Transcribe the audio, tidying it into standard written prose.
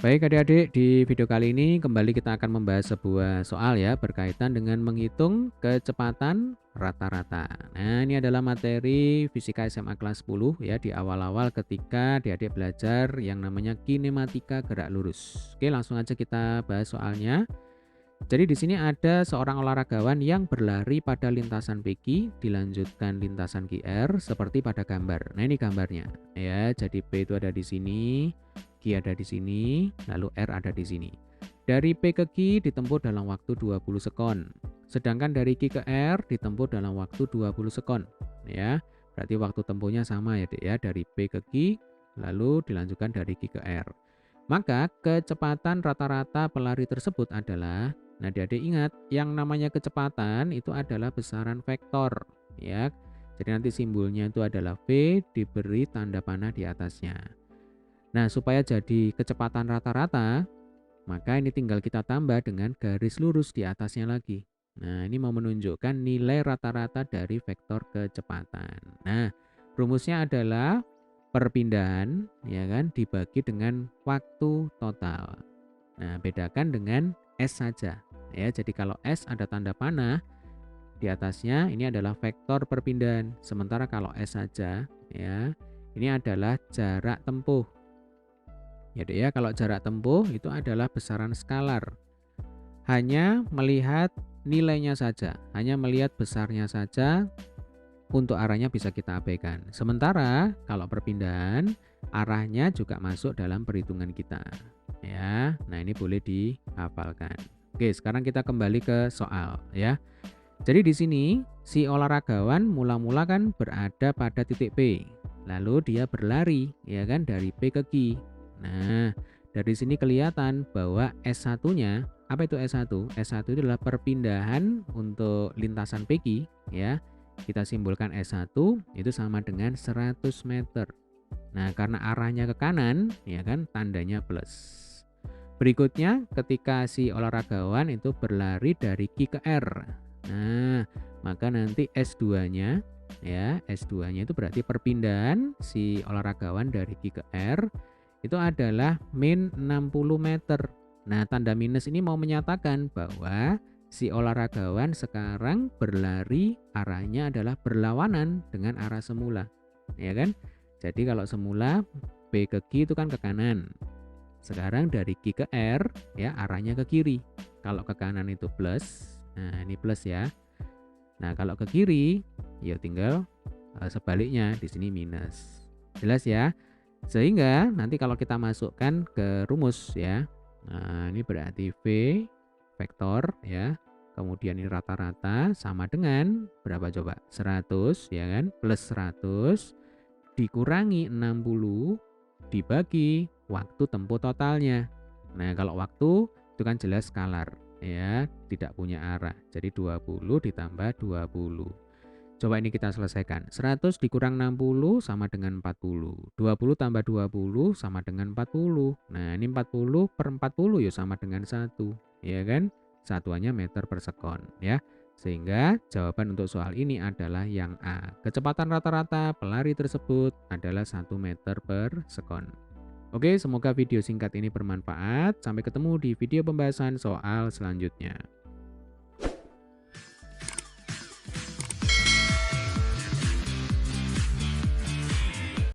Baik adik-adik, di video kali ini kembali kita akan membahas sebuah soal ya berkaitan dengan menghitung kecepatan rata-rata. Nah, ini adalah materi fisika SMA kelas 10 ya di awal-awal ketika adik-adik belajar yang namanya kinematika gerak lurus. Oke, langsung aja kita bahas soalnya. Jadi di sini ada seorang olahragawan yang berlari pada lintasan PQ, dilanjutkan lintasan QR seperti pada gambar. Nah, ini gambarnya ya. Jadi P itu ada di sini, Q ada di sini, lalu R ada di sini. Dari P ke Q ditempuh dalam waktu 20 sekon. Sedangkan dari Q ke R ditempuh dalam waktu 20 sekon, ya. Berarti waktu tempuhnya sama ya, Dek ya, dari P ke Q lalu dilanjutkan dari Q ke R. Maka kecepatan rata-rata pelari tersebut adalah, nah adik-adik ingat, yang namanya kecepatan itu adalah besaran vektor ya. Jadi nanti simbolnya itu adalah V diberi tanda panah di atasnya. Nah, supaya jadi kecepatan rata-rata, maka ini tinggal kita tambah dengan garis lurus di atasnya lagi. Nah, ini mau menunjukkan nilai rata-rata dari vektor kecepatan. Nah, rumusnya adalah perpindahan ya kan dibagi dengan waktu total. Nah, bedakan dengan S saja ya. Jadi kalau S ada tanda panah di atasnya, ini adalah vektor perpindahan. Sementara kalau S saja ya, ini adalah jarak tempuh. Ya, kalau jarak tempuh itu adalah besaran skalar. Hanya melihat nilainya saja, hanya melihat besarnya saja. Untuk arahnya bisa kita abaikan. Sementara kalau perpindahan, arahnya juga masuk dalam perhitungan kita. Ya, nah ini boleh dihafalkan. Oke, sekarang kita kembali ke soal ya. Jadi di sini si olahragawan mula-mula kan berada pada titik P. Lalu dia berlari ya kan dari P ke Q. Nah, dari sini kelihatan bahwa S1-nya, apa itu S1? S1 itu adalah perpindahan untuk lintasan PQ ya. Kita simbolkan S1 itu sama dengan 100 meter. Nah, karena arahnya ke kanan, ya kan, tandanya plus. Berikutnya, ketika si olahragawan itu berlari dari Q ke R. Nah, maka nanti S2-nya, ya, S2-nya itu berarti perpindahan si olahragawan dari Q ke R itu adalah min 60 meter. Nah, tanda minus ini mau menyatakan bahwa si olahragawan sekarang berlari arahnya adalah berlawanan dengan arah semula, ya kan? Jadi kalau semula B ke Q itu kan ke kanan. Sekarang dari Q ke R ya arahnya ke kiri. Kalau ke kanan itu plus, nah ini plus ya. Nah, kalau ke kiri ya tinggal sebaliknya di sini minus. Jelas ya? Sehingga nanti kalau kita masukkan ke rumus ya. Nah, ini berarti V vektor ya. Kemudian ini rata-rata sama dengan berapa coba? 100 ya kan? Plus 100 dikurangi 60 dibagi waktu tempuh totalnya. Nah, kalau waktu itu kan jelas skalar ya, tidak punya arah. Jadi 20 ditambah 20. Coba ini kita selesaikan. 100 dikurang 60 sama dengan 40. 20 tambah 20 sama dengan 40. Nah, ini 40 per 40 ya sama dengan 1. Ya kan? Satuannya meter per sekon ya. Sehingga jawaban untuk soal ini adalah yang A. Kecepatan rata-rata pelari tersebut adalah 1 meter per sekon. Oke, semoga video singkat ini bermanfaat. Sampai ketemu di video pembahasan soal selanjutnya.